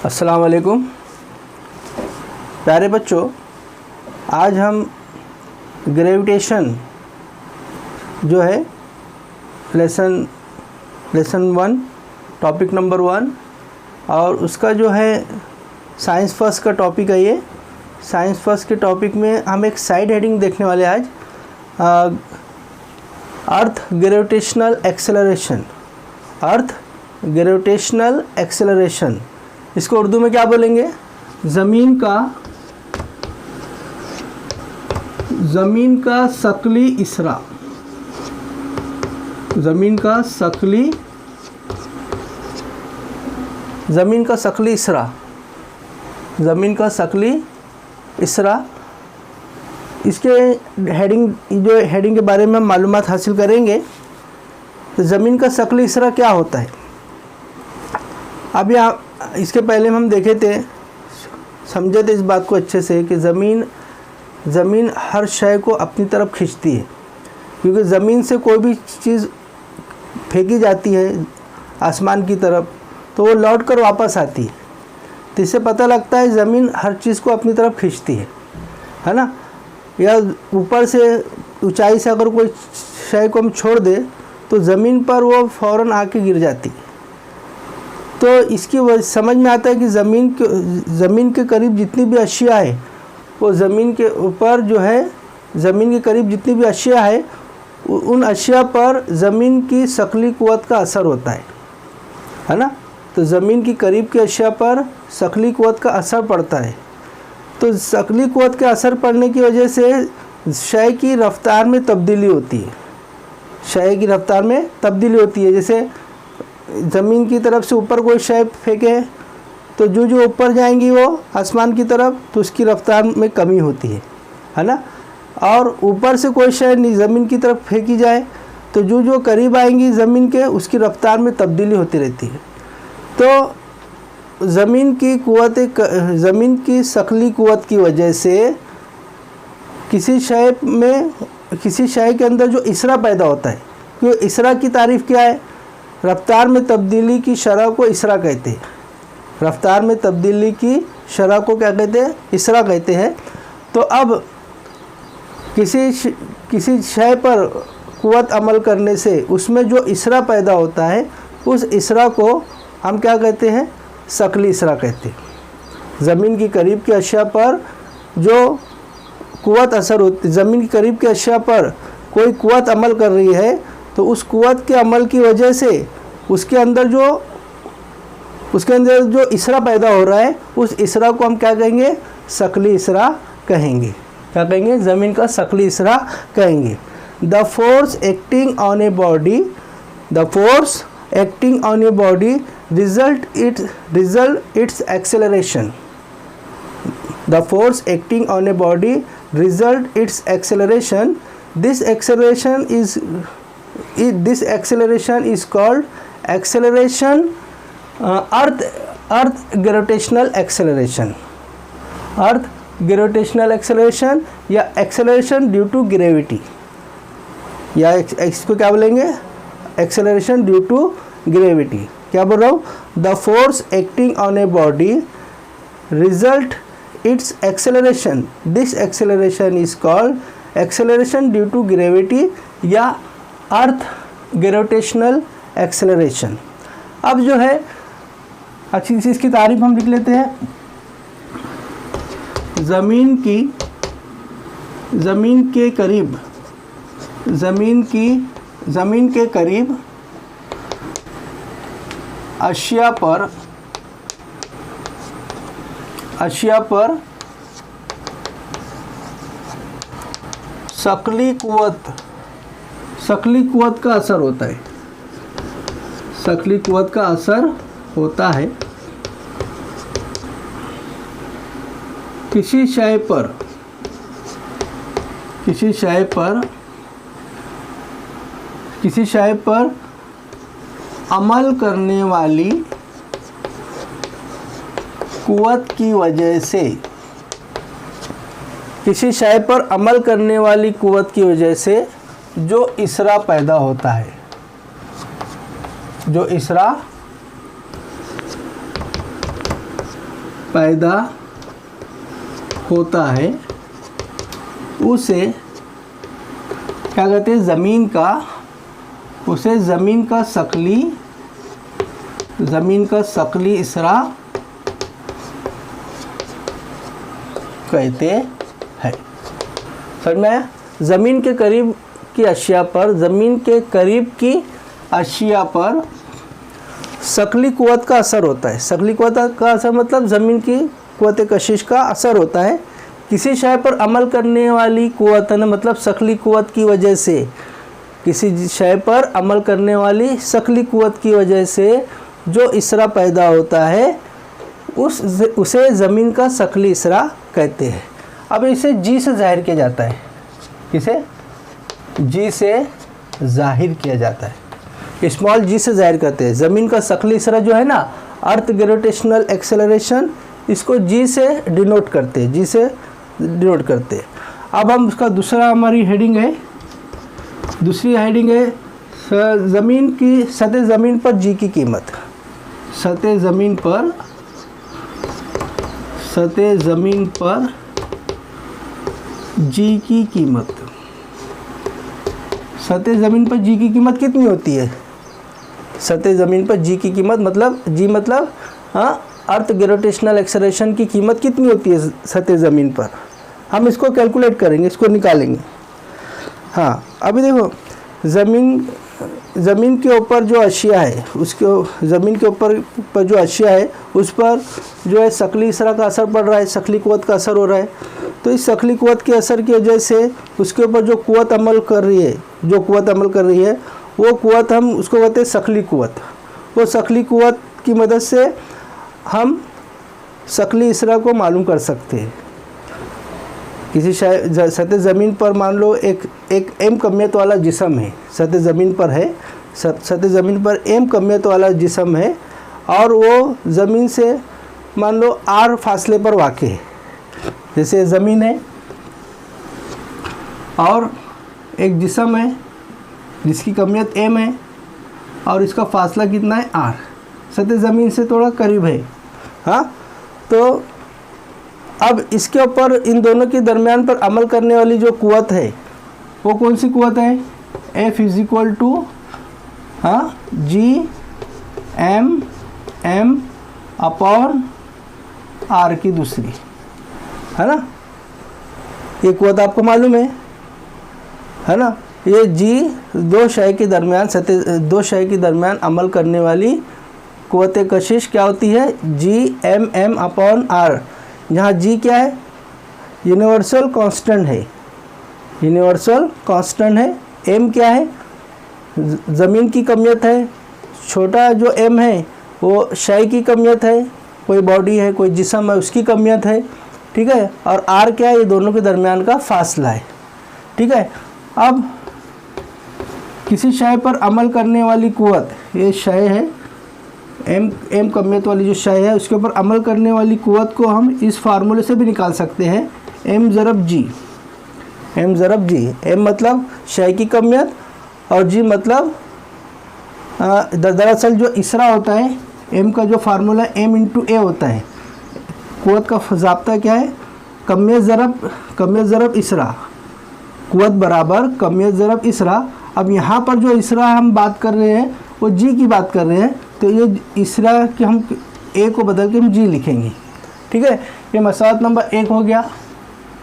अस्सलाम वालेकुम प्यारे बच्चों, आज हम ग्रेविटेशन जो है लेसन 1 टॉपिक नंबर 1 और उसका जो है साइंस फर्स्ट का टॉपिक है। ये साइंस फर्स्ट के टॉपिक में हम एक साइड हेडिंग देखने वाले आज अर्थ ग्रेविटेशनल एक्सेलरेशन। इसको उर्दू में क्या बोलेंगे? ज़मीन का शकली इसरा। ज़मीन का शकली इसरा। इसके हेडिंग के बारे में हम मालूमात हासिल करेंगे। तो ज़मीन का शकली इसरा क्या होता है? अब यहाँ इसके पहले हम देखे थे, समझे थे इस बात को अच्छे से कि ज़मीन हर शय को अपनी तरफ खींचती है, क्योंकि ज़मीन से कोई भी चीज़ फेंकी जाती है आसमान की तरफ तो वो लौट कर वापस आती है। तो इससे पता लगता है ज़मीन हर चीज़ को अपनी तरफ खींचती है ना। या ऊपर से ऊंचाई से अगर कोई शय को हम छोड़ दे तो ज़मीन पर वो फ़ौरन आके गिर जाती है। तो इसकी वजह समझ में आता है कि ज़मीन के करीब जितनी भी अशिया है वो ज़मीन के ऊपर जो है, ज़मीन के करीब जितनी भी अशिया है उन अशिया पर ज़मीन की शकली क़ुव्वत का असर होता है ना। तो ज़मीन की करीब के अशिया पर शकली क़ुव्वत का असर पड़ता है। तो शकली क़ुव्वत के असर पड़ने की वजह से शय की रफ्तार में तब्दीली होती है। जैसे ज़मीन की तरफ से ऊपर कोई शय फेंके तो जो ऊपर जाएंगी वो आसमान की तरफ तो उसकी रफ्तार में कमी होती है ना। और ऊपर से कोई शय ज़मीन की तरफ फेंकी जाए तो जो करीब आएंगी ज़मीन के उसकी रफ्तार में तब्दीली होती रहती है। तो ज़मीन की शकली क़ुव्वत की वजह से किसी शय के अंदर जो इसरा पैदा होता है, क्योंकि इसरा की तारीफ़ क्या है? रफ्तार में तब्दीली की शरह को इसरा कहते हैं। रफ्तार में तब्दीली की शरह को क्या कहते हैं? इसरा कहते हैं। तो अब किसी शय पर क़ुव्वत अमल करने से उसमें जो इसरा पैदा होता है उस इसरा को हम क्या कहते हैं? शकली इसरा कहते हैं। ज़मीन की करीब के अशिया पर जो क़ुव्वत असर होती, ज़मीन की करीब के अशिया पर कोई क़ुव्वत अमल कर रही है तो उस क़ुव्वत के अमल की वजह से उसके अंदर जो इसरा पैदा हो रहा है उस इसरा को हम क्या कहेंगे? शकली इसरा कहेंगे। क्या कहेंगे? ज़मीन का शकली इसरा कहेंगे। The force acting on a body result its acceleration. The force acting on a body result its acceleration. This acceleration is called acceleration, earth gravitational acceleration. Earth gravitational acceleration या acceleration due to gravity, या इसको क्या बोलेंगे? acceleration due to gravity। क्या बोल रहा हूँ? The force acting on a body result its acceleration. This acceleration is called acceleration due to gravity या अर्थ ग्रेविटेशनल एक्सेलरेशन। अब जो है अच्छी चीज़ की तारीफ हम लिख लेते हैं। ज़मीन के करीब अशिया पर शकली क़ुव्वत का असर होता है। शकली क़ुव्वत का असर होता है। किसी शय पर अमल करने वाली क़ुव्वत की वजह से, किसी शय पर अमल करने वाली क़ुव्वत की वजह से जो इसरा पैदा होता है, जो इसरा पैदा होता है उसे क्या कहते हैं, ज़मीन का शकली इसरा कहते हैं। समझ में आया? ज़मीन के करीब की अशिया पर शकली कुव्वत का असर होता है। शकली कुव्वत का असर मतलब ज़मीन की कुव्वत कशिश का असर होता है किसी शय पर अमल करने वाली कुव्वत, मतलब शकली कुव्वत की वजह से, किसी शय पर अमल करने वाली शकली कुव्वत की वजह से जो इसरा पैदा होता है उसे ज़मीन का शकली इसरा कहते हैं। अब इसे जी से जाहिर किया जाता है। किसे? जी से जाहिर किया जाता है, स्मॉल जी से जाहिर करते हैं। ज़मीन का शकली इसरा जो है ना, अर्थ ग्रेविटेशनल एक्सेलरेशन, इसको जी से डिनोट करते हैं, अब हम उसका हमारी हेडिंग है, दूसरी हेडिंग है सतह ज़मीन पर जी की कीमत। सतह ज़मीन पर जी की कीमत। सतह ज़मीन पर जी की कीमत कितनी होती है? सतह ज़मीन पर जी की कीमत मतलब अर्थ ग्रेविटेशनल एक्सेलरेशन की कीमत कितनी होती है सतह ज़मीन पर? हम इसको कैलकुलेट करेंगे, इसको निकालेंगे। हाँ, अभी देखो, ज़मीन के ऊपर जो अशिया है, ज़मीन के ऊपर जो अशिया है उस पर जो है शकली इसरा का असर पड़ रहा है, शकली कुव्वत का असर हो रहा है। तो इस शकली कुव्वत के असर की वजह से उसके ऊपर जो कुव्वत अमल कर रही है वो कुव्वत हम उसको कहते हैं शकली कुव्वत। वो शकली कुव्वत की मदद से हम शकली इसरा को मालूम कर सकते हैं। किसी सतह ज़मीन पर मान लो एक एम कमियत वाला जिस्म है, सतह ज़मीन पर एम कमियत वाला जिस्म है और वो ज़मीन से मान लो आर फासले पर वाक़ है। जैसे ज़मीन है और एक जिस्म है जिसकी कमियत एम है और इसका फासला कितना है, आर, सतह ज़मीन से थोड़ा करीब है। हाँ, तो अब इसके ऊपर इन दोनों के दरमियान पर अमल करने वाली जो कुव्वत है वो कौन सी कुव्वत है? F is equal to G M upon R की दूसरी, है ना। ये कुव्वत आपको मालूम है ना। ये जी दो शय के दरमियान अमल करने वाली कुव्वत कशिश क्या होती है? जी एम अपॉन आर, जहाँ जी क्या है? यूनिवर्सल कांस्टेंट है। एम क्या है? ज़मीन की कमियत है। छोटा जो एम है वो शय की कमियत है, कोई बॉडी है, कोई जिस्म है, उसकी कमियत है, ठीक है। और आर क्या है? ये दोनों के दरमियान का फासला है, ठीक है। अब किसी शय पर अमल करने वाली कुव्वत, ये शय है, एम कमियत वाली जो शय है उसके ऊपर अमल करने वाली कुव्वत को हम इस फार्मूले से भी निकाल सकते हैं, एम ज़रब जी। एम मतलब शय की कमियत और जी मतलब दरअसल जो इसरा होता है, एम का जो फार्मूला एम इंटू ए होता है। कुव्वत का ज़ाब्ता क्या है? कमियत ज़रब इसरा, कुव्वत बराबर कमियत ज़रब इसरा। अब यहाँ पर जो इसरा हम बात कर रहे हैं वो जी की बात कर रहे हैं, तो ये इसरा कि हम ए को बदल के हम जी लिखेंगे, ठीक है। ये मसौत नंबर 1 हो गया,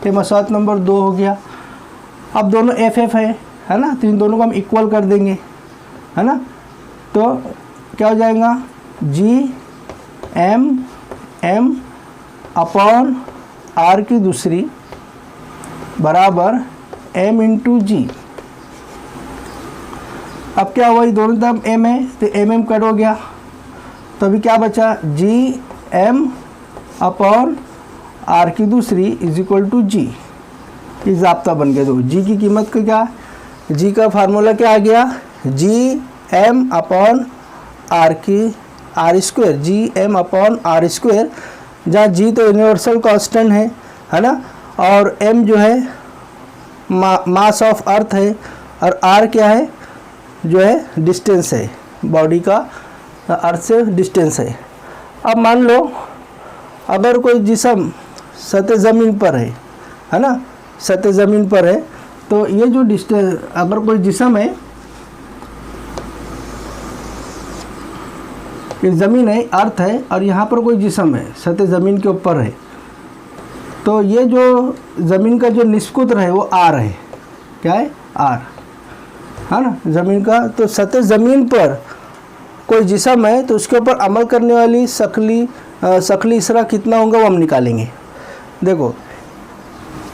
ये मसौत नंबर 2 हो गया। अब दोनों एफ है ना, तो इन दोनों को हम इक्वल कर देंगे, है ना। तो क्या हो जाएगा? जी एम अपॉन आर की दूसरी बराबर एम इंटू जी। अब क्या हुआ? ये दोनों तरफ एम है तो एम कट हो गया, तो अभी क्या बचा? जी एम अपॉन आर की दूसरी इज इक्वल टू जी। ये ज़ाब्ता बन गया। तो जी की कीमत का क्या? जी का फार्मूला क्या आ गया? G M upon R square, G M upon R square, जहाँ जी तो यूनिवर्सल कांस्टेंट है ना, और एम जो है मास ऑफ अर्थ है, और आर क्या है? जो है डिस्टेंस है, बॉडी का अर्थ से डिस्टेंस है। अब मान लो अगर कोई जिस्म सतह ज़मीन पर है ना, सतह ज़मीन पर है, तो ये जो डिस्टेंस, अगर कोई जिस्म है, ये ज़मीन है, अर्थ है, और यहाँ पर कोई जिस्म है सतह ज़मीन के ऊपर है, तो ये जो ज़मीन का जो निष्कुत्र है वो आर है। क्या है? आर, है ना, ज़मीन का। तो सतह ज़मीन पर कोई जिस्म है तो उसके ऊपर अमल करने वाली शकली इसरा कितना होगा वो हम निकालेंगे। देखो,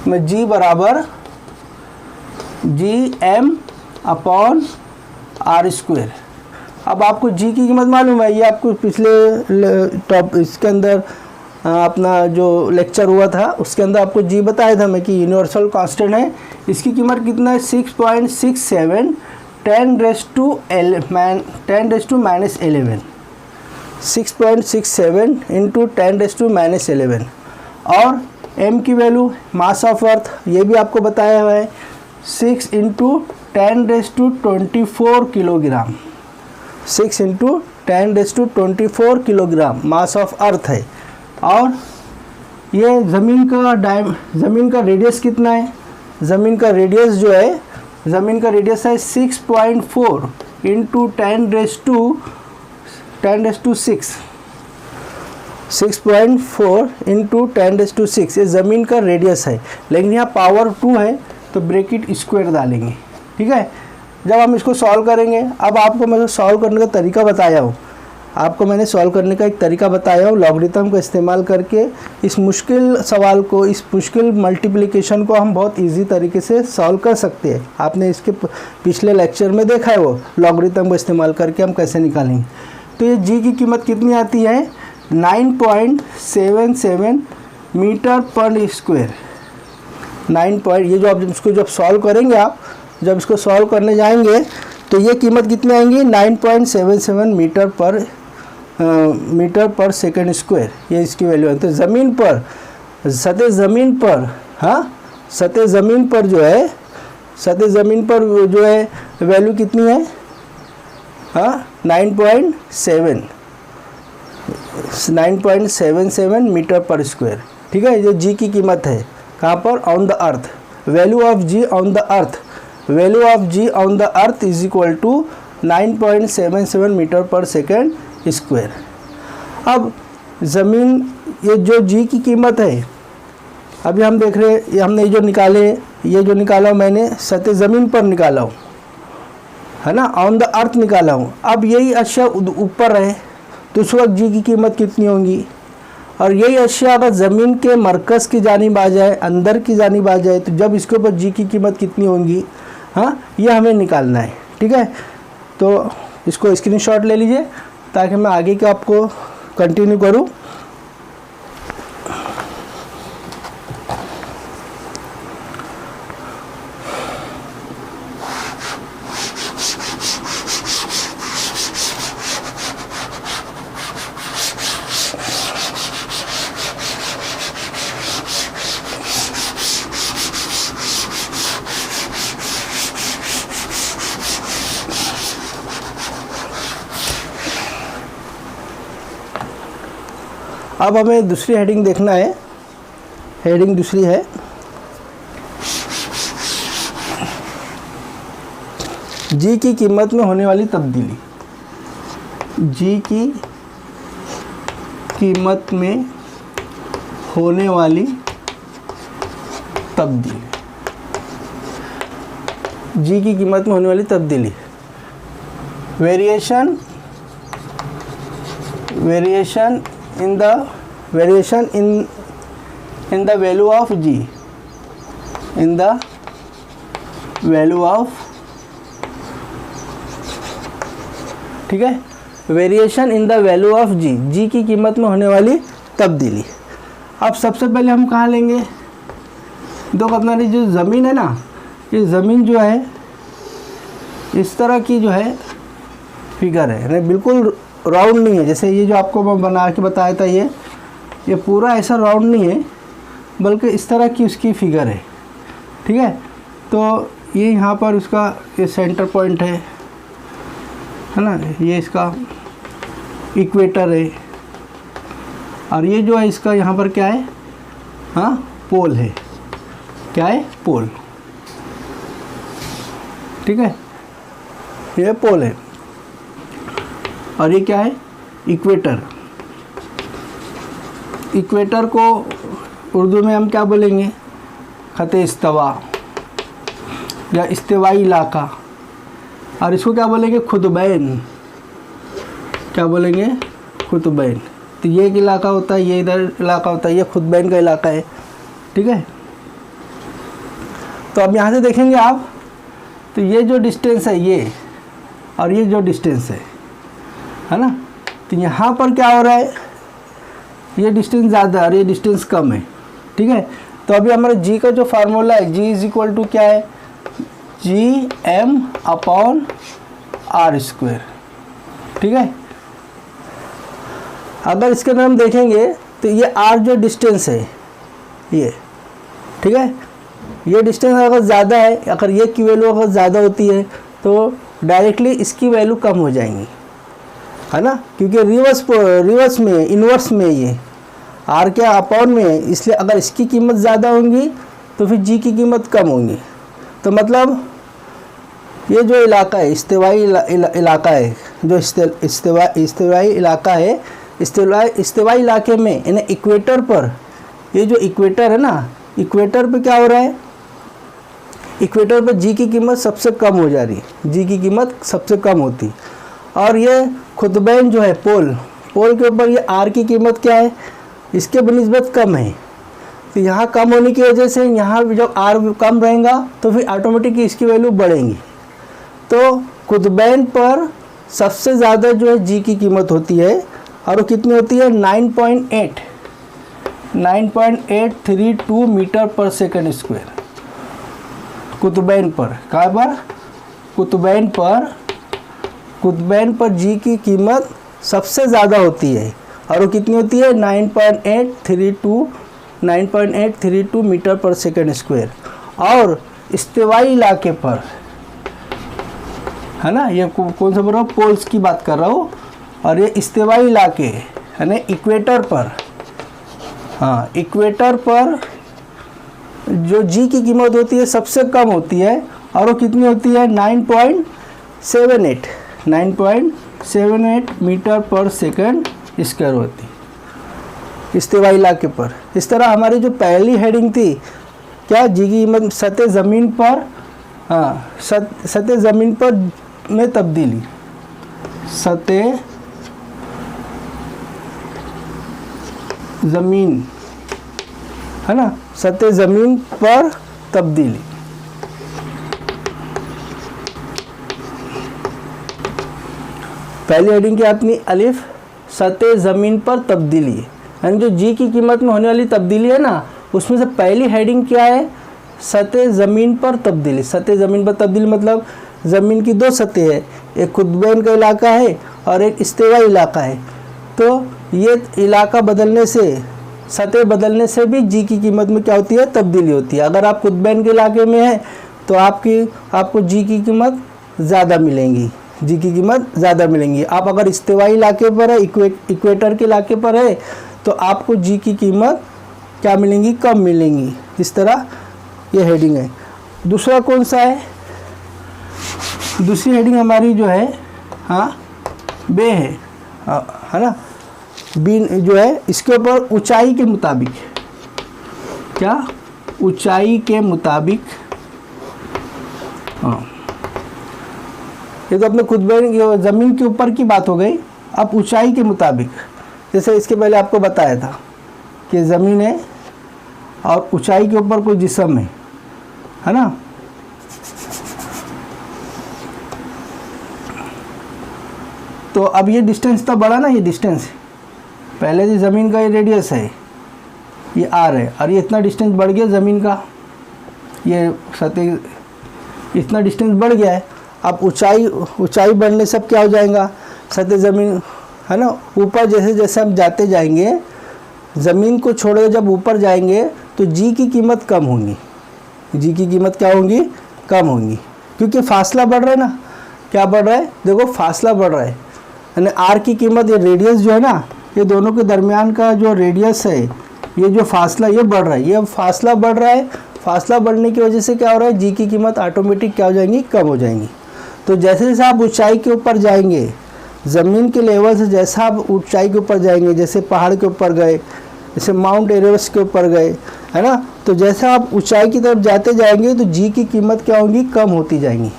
मैं जी बराबर Gm/r²। अब आपको जी की कीमत मालूम है, ये आपको पिछले इसके अंदर अपना जो लेक्चर हुआ था उसके अंदर आपको जी बताया था मैं कि यूनिवर्सल कांस्टेंट है। इसकी कीमत कितना है? 6.67 10⁻⁻11 6.67 × 10⁻11। और m की वैल्यू, मास ऑफ अर्थ, ये भी आपको बताया हुआ है, 6 × 10⁻24 kilogram. 6 × 10⁻24 kilogram mass of earth है। और ये ज़मीन का रेडियस कितना है? ज़मीन का रेडियस जो है, ज़मीन का रेडियस है 6.4 × 10⁻6। 6.4 × 10⁻6 ये ज़मीन का रेडियस है, लेकिन यहाँ पावर 2 है तो ब्रैकेट स्क्वायर डालेंगे। ठीक है, जब हम इसको सॉल्व करेंगे, अब आपको मैं सॉल्व करने का तरीका बताया हूँ, आपको मैंने सॉल्व करने का एक तरीका बताया हूँ। लॉगरिथम का इस्तेमाल करके इस मुश्किल सवाल को, इस मुश्किल मल्टीप्लिकेशन को हम बहुत इजी तरीके से सॉल्व कर सकते हैं। आपने इसके पिछले लेक्चर में देखा है, वो लॉगरिथम का इस्तेमाल करके हम कैसे निकालेंगे। तो ये जी की कीमत कितनी आती है? 9.77 मीटर पर स्क्वायर। 9 ये जो आप इसको जब सॉल्व करेंगे, आप जब इसको सॉल्व करने जाएंगे तो ये कीमत कितनी आएंगी? 9.77 मीटर पर सेकंड स्क्वायर, ये इसकी वैल्यू है। तो ज़मीन पर, सतह ज़मीन पर, हाँ, सतह ज़मीन पर जो है, सतह ज़मीन पर जो है वैल्यू कितनी है? हाँ, 9.77 मीटर पर स्क्वायर। ठीक है, ये जी की कीमत है। कहाँ पर? On the earth. Value of G on the earth, value of G on the earth is equal to 9.77 metre per second square. अब ज़मीन, ये जो जी की कीमत है, अभी हम देख रहे हैं, ये हमने जो निकाले, ये जो निकाला मैंने सतह ज़मीन पर निकाला हूँ, है ना, ऑन द अर्थ निकाला हूँ। अब यही अश्या ऊपर है तो उस वक्त जी की कीमत कितनी होगी? और यही अश्या अगर ज़मीन के मरकज़ की जानिब आ जाए, अंदर की जानिब आ जाए, तो जब इसके ऊपर जी की कीमत कितनी होगी, हाँ, ये हमें निकालना है। ठीक है, तो इसको स्क्रीनशॉट ले लीजिए ताकि मैं आगे का आपको कंटिन्यू करूँ। अब हमें दूसरी हेडिंग देखना है। हेडिंग दूसरी है जी की कीमत में होने वाली तब्दीली। जी की कीमत में होने वाली तब्दीली। जी की कीमत में होने वाली तब्दीली, variation in the value of G, in the value of, ठीक है, variation in the value of G, G की कीमत में होने वाली तब्दीली। अब सबसे पहले हम कहाँ लेंगे? तो अपना जो ज़मीन है ना, ये ज़मीन जो है इस तरह की जो है फिगर है, यानी बिल्कुल राउंड नहीं है। जैसे ये जो आपको मैं बना के बताया था, ये पूरा ऐसा राउंड नहीं है, बल्कि इस तरह की उसकी फिगर है। ठीक है, तो ये यहाँ पर उसका ये सेंटर पॉइंट है ना, ये इसका इक्वेटर है, और ये जो है इसका यहाँ पर क्या है, हाँ पोल है, क्या है पोल, ठीक है, ये पोल है। और ये क्या है इक्वेटर। इक्वेटर को उर्दू में हम क्या बोलेंगे, खते इस्तवा या इस्तेवाई इलाका, और इसको क्या बोलेंगे खुतबैन, क्या बोलेंगे खुतबैन। तो ये एक इलाका होता है, ये इधर इलाका होता है, ये खुतबैन का इलाका है, ठीक है। तो अब यहाँ से देखेंगे आप, तो ये जो डिस्टेंस है ये और ये जो डिस्टेंस है ना, तो यहाँ पर क्या हो रहा है, ये डिस्टेंस ज़्यादा और ये डिस्टेंस कम है, ठीक है। तो अभी हमारा जी का जो फार्मूला है, जी इज इक्वल टू क्या है, G M upon R square, ठीक है। अगर इसके अंदर हम देखेंगे तो ये आर जो डिस्टेंस है ये, ठीक है, ये डिस्टेंस अगर ज़्यादा है, अगर ये की वैल्यू अगर ज़्यादा होती है तो डायरेक्टली इसकी वैल्यू कम हो जाएंगी, है ना, क्योंकि रिवर्स में इन्वर्स में ये आर क्या अपॉन में है, इसलिए अगर इसकी कीमत ज़्यादा होंगी तो फिर जी की कीमत कम होंगी। तो मतलब ये जो इलाका है इस्तेवाई इलाका है, जो इस्तेवाई इलाका है, इस्तेवाई इलाके में यानी इक्वेटर पर, ये जो इक्वेटर है ना, इक्वेटर पे क्या हो रहा है, इक्वेटर पर जी की कीमत सबसे कम हो जा रही है, जी की कीमत सबसे कम होती। और ये खुतबैन जो है पोल के ऊपर ये आर की कीमत क्या है, इसके बनिस्बत कम है। तो यहाँ कम होने की वजह से यहाँ जब आर कम रहेगा तो फिर ऑटोमेटिकली इसकी वैल्यू बढ़ेंगी। तो खुतबैन पर सबसे ज़्यादा जो है जी की कीमत होती है, और वो कितनी होती है 9.832 मीटर पर सेकंड स्क्वायर कुतुबैन पर। कहाँ पर, कुतुबैन पर जी की कीमत सबसे ज़्यादा होती है, और वो कितनी होती है 9.832 मीटर पर सेकंड स्क्वायर। और इस्तेवाई इलाके पर, है ना, ये कौन सा बोल रहा हूँ, पोल्स की बात कर रहा हूँ, और ये इस्तेवाई इलाके है ना, इक्वेटर पर, हाँ इक्वेटर पर जो जी की कीमत होती है सबसे कम होती है, और वो कितनी होती है 9.78 मीटर पर सेकंड स्क्वायर होती है इस्तेवाई इलाके पर। इस तरह हमारी जो पहली हेडिंग थी क्या, जी की कीमत सतह ज़मीन पर, हाँ सतह ज़मीन पर में तब्दीली, सतह ज़मीन, है ना, सतह ज़मीन पर तब्दीली। पहली हेडिंग क्या अपनी अलिफ, सतह ज़मीन पर तब्दीली, यानी जो जी की कीमत में होने वाली तब्दीली है ना, उसमें से पहली हेडिंग क्या है, सतह ज़मीन पर तब्दीली। सतह ज़मीन पर तब्दीली मतलब ज़मीन की दो सतह है, एक खुतबैन का इलाका है और एक इस्तेवाई इलाका है। तो ये इलाका बदलने से, सतह बदलने से भी जी की कीमत में क्या होती है, तब्दीली होती है। अगर आप खुतबैन के इलाके में हैं तो आपको जी की कीमत ज़्यादा मिलेंगी, जी की कीमत ज़्यादा मिलेंगी। आप अगर इस्तेवाई इलाके पर है, इक्वेटर के इलाके पर है, तो आपको जी की कीमत क्या मिलेंगी, कम मिलेंगी। इस तरह ये हेडिंग है। दूसरा कौन सा है, दूसरी हेडिंग हमारी जो है, हाँ बे है, है ना, बी जो है इसके ऊपर ऊंचाई के मुताबिक, क्या ऊंचाई के मुताबिक, हाँ ये तो अपने खुतबैन ज़मीन के ऊपर की बात हो गई। अब ऊंचाई के मुताबिक, जैसे इसके पहले आपको बताया था कि ज़मीन है और ऊंचाई के ऊपर कोई जिस्म है ना, तो अब ये डिस्टेंस तो बढ़ा ना, ये डिस्टेंस पहले से ज़मीन का ये रेडियस है, ये आर है, और ये इतना डिस्टेंस बढ़ गया ज़मीन का, ये सतह इतना डिस्टेंस बढ़ गया है। अब ऊंचाई बढ़ने से अब क्या हो जाएगा, सतह ज़मीन है ना, ऊपर जैसे जैसे हम जाते जाएंगे, ज़मीन को छोड़कर जब ऊपर जाएंगे तो जी की कीमत कम होगी, जी की कीमत क्या होगी, कम होगी, क्योंकि फासला बढ़ रहा है ना। क्या बढ़ रहा है, देखो फासला बढ़ रहा है, यानी आर की कीमत, ये रेडियस जो है ना, ये दोनों के दरमियान का जो रेडियस है, ये जो फासला ये बढ़ रहा है, ये फासला बढ़ रहा है। फासला बढ़ने की वजह से क्या हो रहा है, जी की कीमत ऑटोमेटिक क्या हो जाएंगी, कम हो जाएंगी। तो जैसे जैसे आप ऊंचाई के ऊपर जाएंगे, ज़मीन के लेवल से जैसा आप ऊंचाई के ऊपर जाएंगे, जैसे पहाड़ के ऊपर गए, जैसे माउंट एवरेस्ट के ऊपर गए, है ना, तो जैसा आप ऊंचाई की तरफ जाते जाएंगे तो जी की कीमत क्या होगी, कम होती जाएंगी,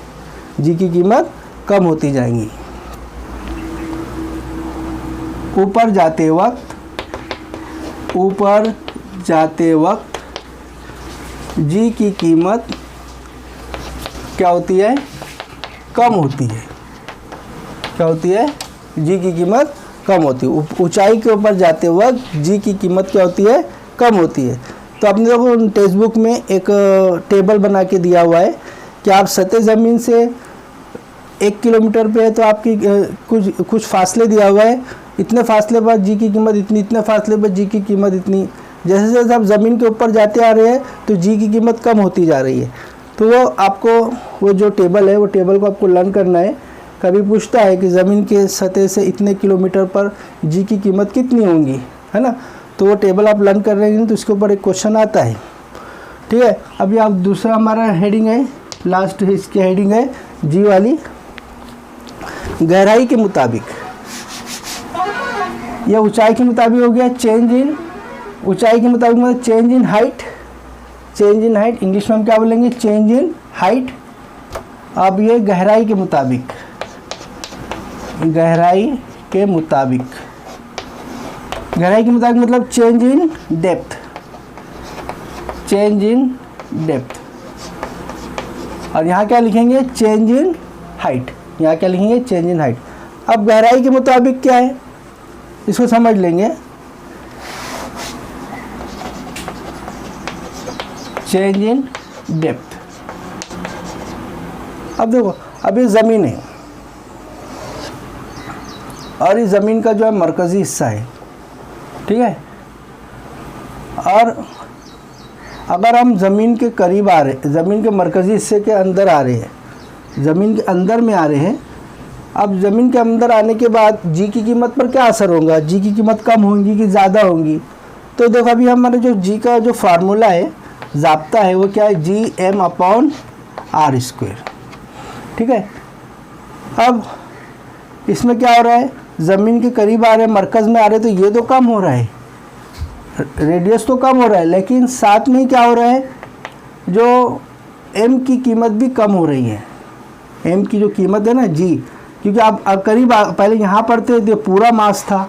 जी की कीमत कम होती जाएंगी। ऊपर जाते वक्त जी की कीमत क्या होती है, कम होती है। क्या होती है, जी की कीमत कम होती है। ऊंचाई के ऊपर जाते वक्त जी की कीमत क्या होती है, कम होती है। तो आपने देखो टेक्स्ट बुक में एक टेबल बना के दिया हुआ है कि आप सतह ज़मीन से 1 किलोमीटर पे है तो आपकी कुछ फासले दिया हुआ है, इतने फासले पर जी की कीमत इतनी, इतने फासले पर जी की कीमत इतनी। जैसे जैसे आप ज़मीन के ऊपर जाते आ रहे हैं तो जी की कीमत कम होती जा रही है। तो वो आपको वो जो टेबल है, वो टेबल को आपको लर्न करना है। कभी पूछता है कि ज़मीन के सतह से इतने किलोमीटर पर जी की कीमत कितनी होंगी, है ना, तो वो टेबल आप लर्न कर रहे हैं तो इसके ऊपर एक क्वेश्चन आता है। ठीक है, अभी आप दूसरा हमारा हेडिंग है, लास्ट इसकी हेडिंग है जी वाली, गहराई के मुताबिक। यह ऊंचाई के मुताबिक हो गया, चेंज इन, ऊंचाई के मुताबिक मतलब change in height, change in height English में हम क्या बोलेंगे, चेंज इन हाइट। अब ये गहराई के मुताबिक, गहराई के मुताबिक, गहराई के मुताबिक मतलब change in depth, change in depth. और यहाँ क्या लिखेंगे, चेंज इन हाइट, यहाँ क्या लिखेंगे, चेंज इन हाइट। अब गहराई के मुताबिक क्या है, इसको समझ लेंगे। Change in depth. अब देखो, अब ये ज़मीन है और इस ज़मीन का जो है मरकज़ी हिस्सा है, ठीक है। और अगर हम ज़मीन के करीब आ रहे, ज़मीन के मरकज़ी हिस्से के अंदर आ रहे हैं, ज़मीन के अंदर में आ रहे हैं, अब ज़मीन के अंदर आने के बाद जी की कीमत पर क्या असर होगा, जी की कीमत कम होगी कि ज़्यादा होगी। तो देखो अभी हमारे जो जी का जो फार्मूला है, ज़ाब्ता है, वो क्या है, Gm/r², ठीक है। अब इसमें क्या हो रहा है, ज़मीन के करीब आ रहे हैं, मरकज़ में आ रहे हैं, तो ये तो कम हो रहा है, रेडियस तो कम हो रहा है, लेकिन साथ में क्या हो रहा है, जो m की कीमत भी कम हो रही है। m की जो कीमत है ना जी, क्योंकि आप करीब पहले यहाँ पर थे तो पूरा मास था,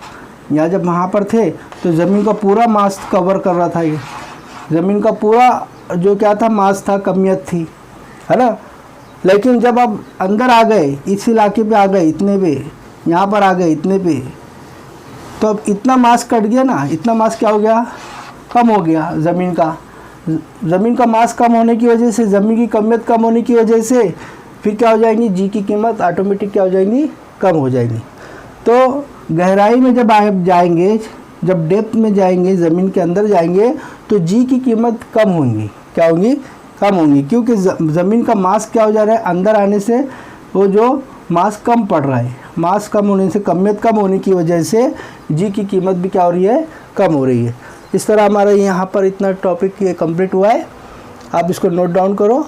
यहाँ जब वहाँ पर थे तो ज़मीन का पूरा मास कवर कर रहा था, ये ज़मीन का पूरा जो क्या था, मास था, कमियत थी, है ना। लेकिन जब आप अंदर आ गए, इस इलाके पे आ गए इतने पे, यहाँ पर आ गए इतने पे, तो अब इतना मास कट गया ना, इतना मास क्या हो गया, कम हो गया ज़मीन का। ज़मीन का मास कम होने की वजह से, ज़मीन की कमियत कम होने की वजह से फिर क्या हो जाएंगी, जी की कीमत ऑटोमेटिक क्या हो जाएंगी, कम हो जाएंगी। तो गहराई में जब आप जाएंगे, जब डेप्थ में जाएंगे, ज़मीन के अंदर जाएंगे, तो जी की कीमत कम होंगी, क्या होंगी, कम होंगी, क्योंकि ज़मीन का मास क्या हो जा रहा है, अंदर आने से वो जो मास कम पड़ रहा है, मास कम होने से, कमियत कम होने की वजह से जी की कीमत भी क्या हो रही है, कम हो रही है। इस तरह हमारा यहाँ पर इतना टॉपिक ये कंप्लीट हुआ है। आप इसको नोट डाउन करो।